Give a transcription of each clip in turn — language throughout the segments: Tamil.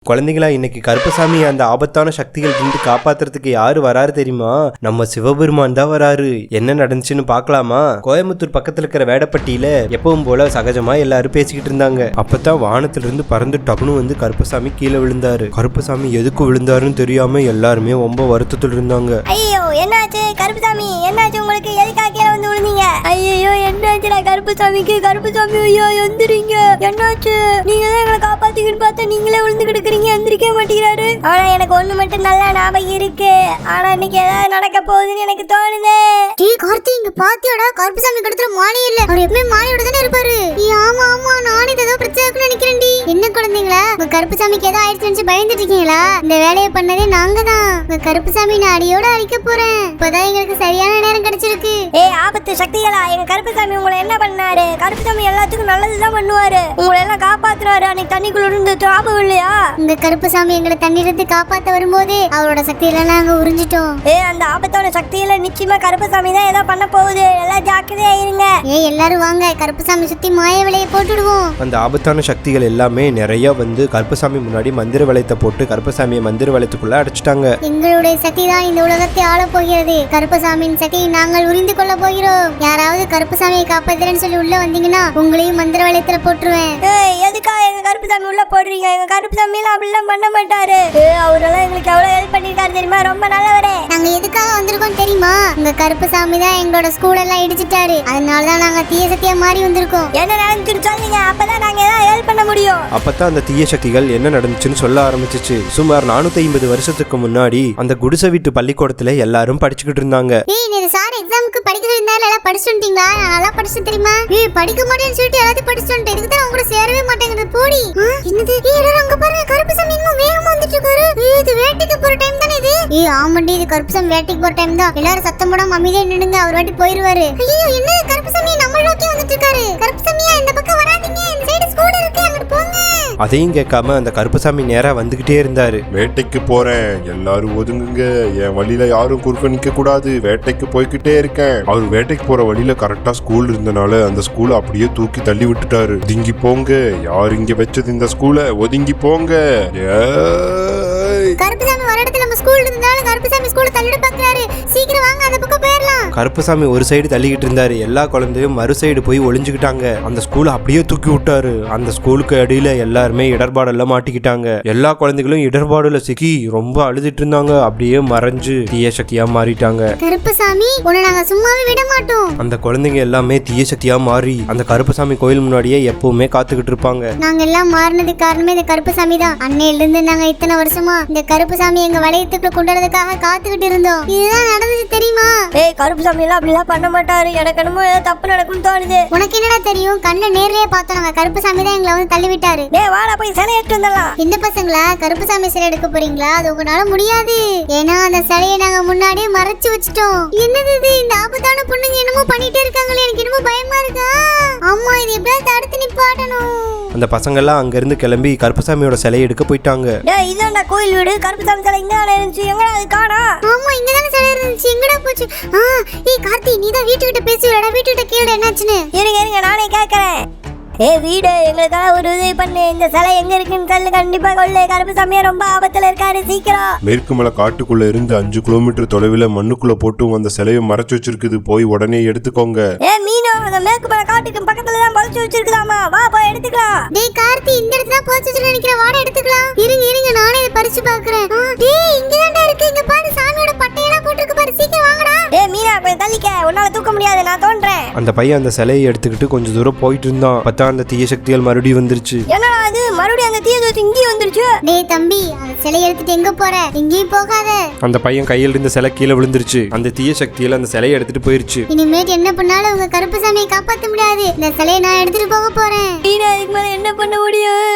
குழந்தைங்களா, இன்னைக்கு கருப்பசாமி அந்த ஆபத்தான சக்திகள் இருந்து காப்பாத்துறதுக்கு யாரு வராரு தெரியுமா? நம்ம சிவபெருமான் தான் வராரு. என்ன நடந்துச்சுன்னு பாக்கலாமா? கோயம்புத்தூர் பக்கத்துல இருக்கிற வேடப்பட்டியில எப்பவும் போல சகஜமா எல்லாரும் பேசிக்கிட்டு இருந்தாங்க. அப்பதான் வானத்துல இருந்து பறந்து டக்குனு வந்து கருப்பசாமி கீழே விழுந்தாரு. கருப்பசாமி எதுக்கு விழுந்தாருன்னு தெரியாம எல்லாருமே ரொம்ப வருத்தத்துல இருந்தாங்க. ஐயோ, என்னாச்சு கருப்பசாமி? என்னாச்சு உங்களுக்கு? எதுக்காக கீழே வந்து விழுந்தீங்க? ஐயோ, என்னாச்சுடா கருப்பசாமிக்கு? கருப்பசாமி ஐயோ எந்திரிங்க. என்னாச்சு? நீங்க தான் எங்களை காப்பாத்திக்கிட்டு பார்த்தா நீங்களே விழுந்து எந்திரிக்க மாட்டேங்கிறாரு. ஆனா எனக்கு ஒண்ணு மட்டும் நல்லா ஞாபகம் இருக்கு. ஆனா இன்னைக்கு ஏதாவது நடக்க போகுதுன்னு எனக்கு தோணுது. கார்த்தி, இங்க பாத்தியாடா? கருப்பசாமி கடத்துல மாலை இல்ல. அவர் எப்பவுமே மாலையோட தானே இருப்பாரு. ஆமா ஆமா, நானே ஏதோ பிரச்சனை நினைக்கிறேன்டி. என்ன குழந்தைங்களா, உங்க கருப்பசாமிக்கு ஏதோ ஆயிடுச்சு பயந்துட்டு இருக்கீங்களா? இந்த வேலையை பண்ணதே நாங்க தான். உங்க கருப்பசாமி நான் அடியோட அழிக்க போறேன். இப்பதான் எங்களுக்கு சரியான நேரம் கிடைச்சிருக்கு. ஆபத்து சக்திகளா, எங்க கருப்பசாமி உங்களை என்ன பண்ணாரு? கருப்பசாமி எல்லாத்துக்கும் நல்லதுதான் பண்ணுவாரு. உங்களை எல்லாம் காப்பாத்துறாரு. அன்னைக்கு தண்ணிக்குள்ள இருந்து ஞாபகம் இல்லையா? இந்த கருப்பசாமி எங்களை தண்ணீரத்து காப்பாத்த வரும்போது அவரோட சக்தியெல்லாம் நாங்க உறிஞ்சிட்டோம். அந்த ஆபத்தான சக்தியில நிச்சயமா கருப்பசாமி தான் ஏதோ பண்ண போகுது. எல்லாம் ஜாக்கிரதையா இருங்க. எல்லாரும் வாங்க, கருப்பசாமி சுத்தி மாய விலையை போட்டுடுவோம். அந்த ஆபத்தான சக்திகள் எல்லாமே நிறைய வந்து கருப்பசாமி முன்னாடி மந்திர வளையத்தை போட்டு கருப்பசாமியை மந்திர வளையத்துக்குள்ள அடைச்சிட்டாங்க. எங்களுடைய சக்தி தான் இந்த உலகத்தை ஆள போகிறது. கருப்பசாமியின் சக்தியை நாங்கள் உறிந்து கொள்ள போகிறோம். யாராவது கருப்பசாமியை காப்பாத்துறேன்னு சொல்லி உள்ள வந்தீங்கன்னா உங்களையும் மந்திர வளையத்துல போட்டுருவேன். எதுக்காக எங்க கருப்பசாமி உள்ள போடுறீங்க? எங்க கருப்பசாமி அப்படிலாம் பண்ண மாட்டாரு. அவரெல்லாம் எங்களுக்கு எவ்வளவு ஹெல்ப் பண்ணிருக்காரு தெரியுமா? ரொம்ப நல்லவரே. நாங்க எதுக்காக வந்திருக்கோம் தெரியுமா? உங்க கருப்பசாமி தான் எங்களோட ஸ்கூல் எல்லாம் இடிச்சிட்டாரு. அதனாலதான் நாங்க தீய சக்தியா மாறி வந்திருக்கோம். என்ன நடந்துச்சுன்னு சொல்லுங்க, அப்பதான் நாங்க ஏதாவது ஹெல்ப் பண்ண முடியும். அப்பதான் அந்த தீய சக்திகள் என்ன நடந்துச்சுன்னு சொல்ல ஆரம்பிச்சிச்சு. சுமார் 450 வருஷத்துக்கு முன்னாடி அந்த குடிசை வீட்டு பள்ளிக்கூடத்துல எல்லாரும் படிச்சுக்கிட்டு இருந்தாங்க. சார் எக்ஸாமுக்கு படிக்கிறது இருந்தாலும் எல்லாம் படிச்சுட்டீங்களா? நான் நல்லா படிச்சு தெரியுமா? படிக்க மாட்டேன்னு சொல்லிட்டு எல்லாத்தையும் படிச்சுட்டேன். இதுக்கு தான் உங்க சேரவே மாட்டேங்குது. போடி. என்னது? அங்க பாருங்க, கருப்பசாமி இன்னும் வேகமா வந்துட்டு இருக்காரு. இது வேட்டைக்கு போற டைம் தானே இது? ஆமாண்டி, இது கருப்பசாமி வேட்டைக்கு போற டைம் தான். எல்லாரும் சத்தம் போடாம அமைதியா நின்னுங்க, அவர் வாட்டி போயிருவாரு. ஐயோ, என்ன கருப்பசாமி நம்ம நோக்கி வந்துட்டு இருக்காரு. கருப்பசாமியா இந்த பக்கம் வராதீங்க, இந்த சைடு ஸ்கூல் இருக்கு, அங்க போங்க. அதையும் கேட்காம அந்த கருப்பசாமி நேரா வந்துகிட்டே இருந்தாரு. வேட்டைக்கு போறேன், எல்லாரும் ஒதுங்குங்க, என் வழியில யாரும் குறுக்க நிக்க கூடாது, வேட்டைக்கு போய்கிட்டே இருக்கேன். அவர் வேட்டைக்கு போற வழியில கரெக்டா ஸ்கூல் இருந்தனால அந்த ஸ்கூலை அப்படியே தூக்கி தள்ளி விட்டுட்டாரு. ஒதுங்கி போங்க, யார் இங்க வச்சது இந்த ஸ்கூலை? ஒதுங்கி போங்க. கருப்பசாமி வர இடத்துல நம்ம ஸ்கூல் இருந்தாலும் கருப்பசாமி ஸ்கூலை தள்ளிட பாக்குறாரு. சீக்கிரம் வாங்க, அந்த பக்கம் போயிடலாம். கருப்பசாமி ஒரு சைடு தள்ளிக்கிட்டு இருந்தாரு. எல்லா குழந்தையும் மறு சைடு போய் ஒளிஞ்சுக்கிட்டாங்க. அந்த ஸ்கூலை அப்படியே தூக்கி விட்டாரு. அந்த ஸ்கூலுக்கு அடியில எல்லாருமே இடர்பாடெல்லாம் மாட்டிக்கிட்டாங்க. எல்லா குழந்தைகளும் இடர்பாடுல சிக்கி ரொம்ப அழுதுட்டு இருந்தாங்க. அப்படியே மறைஞ்சு தீய சக்தியா மாறிட்டாங்க. கருப்பசாமி, உன்னை நாங்க சும்மாவே விட மாட்டோம். அந்த குழந்தைங்க எல்லாமே தீய சக்தியா மாறி அந்த கருப்பசாமி கோயில் முன்னாடியே எப்பவுமே காத்துக்கிட்டு இருப்பாங்க. நாங்க எல்லாம் மாறினதுக்கு காரணமே இந்த கருப்பசாமி தான். அன்னையில இருந்து நாங்க இத்தனை வருஷமா இந்த கருப்பசாமி எங்க வளையத்துக்குள்ள கொண்டு வரதுக்காக காத்துக்கிட்டு இருந்தோம். இதுதான் நடந்துச்சு தெரியுமா? கருப்பசாமி எல்லாம் அப்படிலாம் பண்ண மாட்டாரு. எனக்கு என்னமோ ஏதோ தப்பு நடக்கும்னு தோணுது. உனக்கு என்னடா தெரியும்? கண்ணை நேர்லயே பார்த்தோம். நாங்க கருப்பசாமி தான் எங்களை வந்து தள்ளி விட்டாரு. வாடா போய் சிலை எடுத்து வந்துடலாம். இந்த பசங்களா, கருப்பசாமி சிலை எடுக்க போறீங்களா? அது உங்களால முடியாது. ஏன்னா அந்த சிலையை நாங்க முன்னாடியே மறைச்சு வச்சுட்டோம். என்னது இது? இந்த ஆபத்தான பொண்ணுங்க என்னமோ பண்ணிட்டே இருக்காங்களே, எனக்கு என்னமோ பயமா இருக்கா. அம்மா, இது எப்படியாவது தடுத்து நிப்பாட்டணும். அந்த பசங்க எல்லாம் அங்க இருந்து கிளம்பி கருப்பசாமியோட சிலையை எடுக்க போயிட்டாங்க. இதான்டா கோயில் வீடு. கருப்பசாமி சிலை இங்க இருந்துச்சு. எங்கடா அது காணா? ஆமா, இங்க தான சிலை இருந்துச்சு. எங்கடா போச்சு? கார்த்தி, நீ தான் வீட்டுக்கிட்ட பேசுறடா. வீட்டுக்கிட்ட கேளு என்னாச்சுன்னு. இருங்க நானே கேக்குறேன். வீடு, எங்களுக்காக ஒரு உதவி பண்ணு. இந்த சிலை எங்க இருக்குன்னு சொல்லு. கண்டிப்பா கொள்ளு. கருப்பசாமியா ரொம்ப ஆபத்துல இருக்காரு, சீக்கிரம். மேற்கு மலை காட்டுக்குள்ள இருந்து 5 கிலோமீட்டர் தொலைவில் மண்ணுக்குள்ள போட்டு அந்த சிலையை மறைச்சு வச்சிருக்குது. போய் உடனே எடுத்துக்கோங்க. மீனோ, அந்த மேற்கு மலை காட்டுக்கு பக்கத்துல தான் மறைச்சு வச்சிருக்காமா. வா போய் எடுத்துக்கலாம். டேய் கார்த்தி, இந்த இடத்துல தான் போச்சு நினைக்கிறேன். வாட எடுத்துக்கலாம். இருங்க நானே இத பறிச்சு பாக்குறேன். டேய், இங்க தான்டா இருக்கு. இங்க பாரு, சாமியோட பட்டையெல்லாம் போட்டுருக்கு பாரு. சீக்கிரம் வாங்கடா. மீனா, போய் தள்ளிக்க. உன்னால தூக்க முடியாது, நான் தோன்றேன். அந்த பையன் அந்த சிலையை எடுத்துக்கிட்டு கொஞ்சம் தூரம் போயிட்டு இருந்தான். பார்த்தா அந்த தீய சக்திகள் மறுபடியும் வந்துருச்சு. என்னடா அது? மறுபடியும் அந்த தீய சக்தி இங்கே வந்துருச்சு. டேய் தம்பி, அந்த சிலையை எடுத்துட்டு எங்க போற? எங்கேயும் போகாத. அந்த பையன் கையில இருந்த சிலை கீழே விழுந்துருச்சு. அந்த தீய சக்தியில அந்த சிலையை எடுத்துட்டு போயிருச்சு. இனிமேட் என்ன பண்ணாலும் உங்க கருப்பசாமியை காப்பாத்த முடியாது. இந்த சிலையை நான் எடுத்துட்டு போக போறேன். இதுக்கு மேல என்ன பண்ண முடியும்?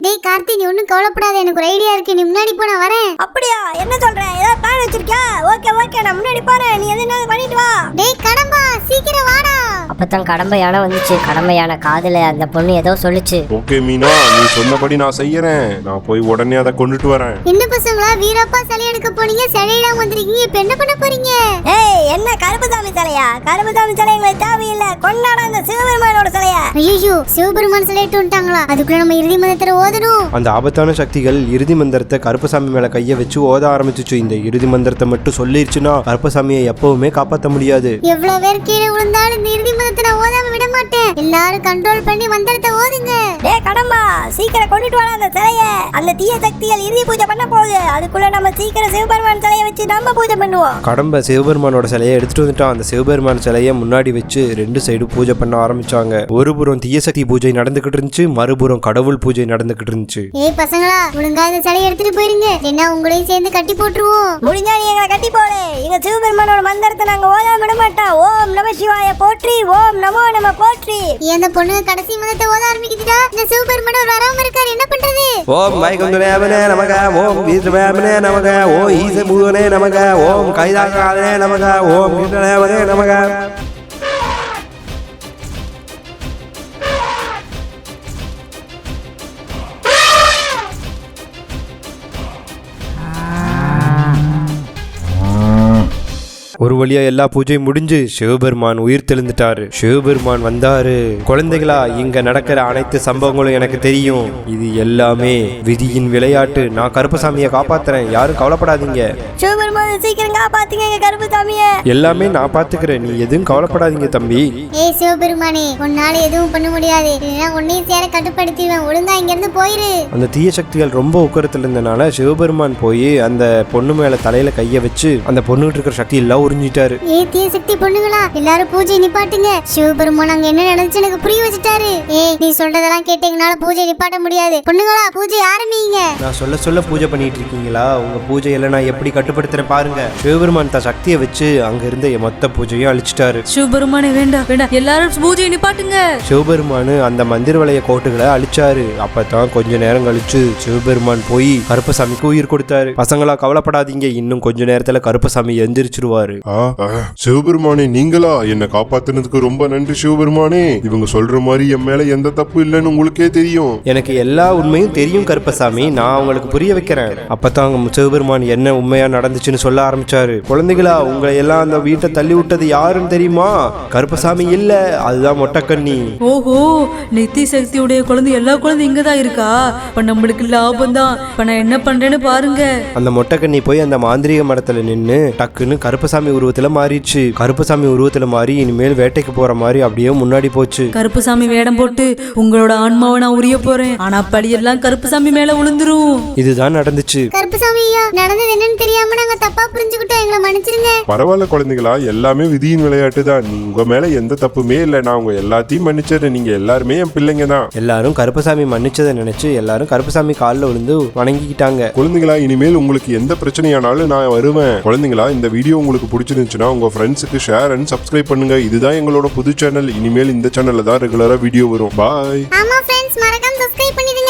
டேய் கார்த்தி, நீ ஒன்னும் கவலைப்படாத. எனக்கு ஒரு ஐடியா இருக்கு. நீ முன்னாடி போ, நான் வரேன். அப்படியா? என்ன சொல்ற? ஏதாவது பிளான் வச்சிருக்கியா? ஓகே, நான் முன்னாடி போறேன். நீ எதுனா பண்ணிட்டு வா. டேய் கடம்பா, சீக்கிரம் வாடா. அப்பதான் கடம்பை யானை வந்துச்சு. கடம்பை யானை காதுல அந்த பொண்ணு ஏதோ சொல்லுச்சு. ஓகே மீனா, நீ சொன்னபடி சொன்னபடி நான் செய்யறேன். நான் போய் உடனே அதை கொண்டுட்டு வரேன். என்ன பசங்களா வீரப்பா சிலை எடுக்க போனீங்க, சிலையிடாம வந்திருக்கீங்க. இப்ப என்ன பண்ண போறீங்க? ஏய், என்ன கருப்புசாமி சிலையா? கருப்புசாமி சிலை எங்களுக்கு தேவையில்லை. கொண்டாட அந்த சிவபெருமானோட சிலையா. ஐயோ, சிவபெருமான் சிலை எடுத்து வந்துட்டாங்களா? அதுக்குள்ள நம்ம இறுதி மந்திரத்தை ஓதணும். அந்த ஆபத்தான சக்திகள் இறுதி மந்திரத்தை கருப்பசாமி மேல கைய வச்சு ஓத ஆரம்பிச்சுச்சு. இந்த இறுதி மந்திரத்தை மட்டும் சொல்லிருச்சுன்னா கருப்பசாமியை எப்பவுமே காப்பாற்ற முடியாது. எவ்வளவு பேர் கீழே விழுந்தாலும் இந்த இறுதி மந்திரத்தை நான் ஓதாம விட மாட்டேன். எல்லாரும் கண்ட்ரோல் பண்ணி மந்திரத்தை ஓதுங்க. டேய் கடம்பா, சீக்கிரம் கொண்டுட்டு வர அந்த சிலைய. அந்த தீய சக்திகள் இறுதி பூஜை பண்ண போகுது. அதுக்குள்ள நம்ம சீக்கிரம் சிவபெருமான் சிலையை வச்சு நம்ம பூஜை பண்ணுவோம். கடம்ப சிவபெருமானோட சிலையை எடுத்துட்டு வந்துட்டான். அந்த சிவபெருமான் சிலையை முன்னாடி வச்சு 2 சைடு பூஜை பண்ண ஆரம்பிச்சாங்க. ஒரு புறம் தீய சக்தி பூஜை நடந்துகிட்டு இருந்துச்சு, மறுபுறம் கடவுள் பூஜை நடந்துகிட்டு இருந்துச்சு. ஏய் பசங்களா, ஒழுங்கா இந்த சிலையை எடுத்துட்டு போயிருங்க. என்ன உங்களையும் சேர்ந்து கட்டி போட்டுருவோம். முடிஞ்சா நீ எங்களை கட்டி போடு. எங்க சிவபெருமானோட மந்திரத்தை நாங்க ஓதாம விட மாட்டோம். ஓம் நம சிவாய போற்றி, ஓம் நமோ நம போற்றி. அந்த பொண்ணு கடைசி மந்திரத்தை ஓத ஆரம்பிக்குதுடா. இந்த சிவபெருமான் வராம இருக்காரு, என்ன பண்றது? ஓம் மைகுந்தனே நமக, ஓம் வீரவேமனே நமக, ஓம் ஈசபூவனே நமக, ஓம் கைலாசநாதனே நமக, ஓம் வீரவேமனே நமக. ஒரு வழியா எல்லா பூஜையும் முடிஞ்சு சிவபெருமான் உயிர் தெழுந்துட்டாரு. சிவபெருமான் வந்தாரு. குழந்தைகளா, இங்க நடக்கிற அனைத்து சம்பவங்களும் எனக்கு தெரியும். இது எல்லாமே விதியின் விளையாட்டு. நான் கருப்பசாமியை காப்பாத்துறேன், யாரும் கவலைப்படாதீங்க. சிவபெருமான் சீக்கிரம் காப்பாத்துங்க எங்க கருப்புசாமிய. எல்லாமே நான் பாத்துக்கிறேன், நீ எதுவும் கவலைப்படாதீங்க தம்பி. ஏய் சிவபெருமானே, உன்னால எதுவும் பண்ண முடியாது. இல்லைன்னா உன்னையும் சேர கட்டுப்படுத்திடுவேன். ஒழுங்கா இங்க இருந்து போயிரு. அந்த தீய சக்திகள் ரொம்ப உக்கரத்துல இருந்தனால சிவபெருமான் போய் அந்த பொண்ணு மேல தலையில கைய வச்சு அந்த பொண்ணுகிட்ட இருக்கிற சக்தி எல்லாம் உறிஞ்சிட்டாரு. ஏய் தீய சக்தி பொண்ணுங்களா, எல்லாரும் பூஜை நிப்பாட்டுங்க. சிவபெருமான் அங்க என்ன நடந்துச்சு எனக்கு புரிய வச்சுட்டாரு. ஏய் நீ சொல்றதெல்லாம் கேட்டு எங்களால பூஜை நிப்பாட்ட முடியாது. பொண்ணுங்களா, பூஜை ஆரம்பிங்க. நான் சொல்ல பூஜை பண்ணிட்டு இருக்கீங்களா? உங்க பூஜையெல்லாம் நான் எப்படி கட்டுப்படுத்துறேன் பாருங்க. சிவபெருமான் தன் சக்தியை வச்சு அங்க இருந்த மொத்த பூஜையும் அழிச்சிட்டாரு. சிவபெருமானே வேண்டாம் வேண்டாம், எல்லாரும் பூஜையை நிப்பாட்டுங்க. சிவபெருமானு அந்த மந்திர வளைய கோட்டுகளை அழிச்சாரு. அப்பதான் கொஞ்ச நேரம் கழிச்சு சிவபெருமான் போய் கருப்பசாமிக்கு உயிர் கொடுத்தாரு. பசங்களா கவலைப்படாதீங்க, இன்னும் கொஞ்ச நேரத்துல கருப்பசாமி எந்திரிச்சிருவாரு. சிவபெருமானே, நீங்களா? என்ன காப்பாத்துனதுக்கு ரொம்ப நன்றி சிவபெருமானே. இவங்க சொல்ற மாதிரி என் மேல எந்த தப்பு இல்லைன்னு உங்களுக்கே தெரியும். எனக்கு எல்லா உண்மையும் தெரியும் கருப்பசாமி, நான் உங்களுக்கு புரிய வைக்கிறேன். அப்பதான் சிவபெருமான் என்ன உண்மையா நடந்துச்சுன்னு சொல்ல ஆரம்பிச்சாரு. குழந்தைகளா, உங்களை எல்லாம் அந்த வீட்டை தள்ளி விட்டது யாருன்னு தெரியுமா? கருப்பசாமி இல்ல, அதுதான் மொட்டைக்கண்ணி. ஓஹோ, நித்தி சக்தியுடைய குழந்தை எல்லா குழந்தை இங்கதான் இருக்கா? இப்ப நம்மளுக்கு லாபம் தான். இப்ப நான் என்ன பண்றேன்னு பாருங்க. அந்த மொட்டைக்கண்ணி போய் அந்த மாந்திரிக மரத்துல நின்னு டக்குன்னு கருப்பசாமி உருவத்துல மாறிடுச்சு. கருப்பசாமி உருவத்துல மாறி இனிமேல் வேட்டைக்கு போற மாதிரி அப்படியே முன்னாடி போச்சு. கருப்புசாமி வேடம் போட்டு உங்களோட ஆன்மாவை நான் உரிய போறேன். ஆனா படியெல்லாம் கருப்புசாமி மேல விழுந்துரும். இதுதான் நடந்துச்சு. கருப்புசாமி ஐயா, நடந்தது என்னன்னு தெரியாம நாங்க தப்பா புரிஞ்சுக்கிட்டோம், எங்களை மன்னிச்சிருங்க. பரவாயில்ல குழந்தைகளா, எல்லாமே விதியின் விளையாட்டு தான். உங்க மேல எந்த தப்புமே இல்லை. நான் உங்க எல்லாத்தையும் மன்னிச்சிடுறேன். நீங்க எல்லாருமே என் பிள்ளைங்க தான். எல்லாரும் கருப்பசாமி மன்னிச்சதை நினைச்சு எல்லாரும் கருப்பசாமி காலில் விழுந்து வணங்கிக்கிட்டாங்க. குழந்தைகளா, இனிமேல் உங்களுக்கு எந்த பிரச்சனையானாலும் நான் வருவேன். குழந்தைகளா, இந்த வீடியோ உங்களுக்கு பிடிச்சிருந்துச்சுன்னா உங்க ஃப்ரெண்ட்ஸுக்கு ஷேர் அண்ட் சப்ஸ்கிரைப் பண்ணுங்க. இதுதான் எங்களோட புது சேனல். இனிமேல் இந்த சேனல்ல தான் ரெகுலரா வீடியோ வரும். பாய். ஆமா ஃப்ரெண்ட்ஸ், மறக்காம சப்ஸ்கிரைப் பண்ணிடுங்க.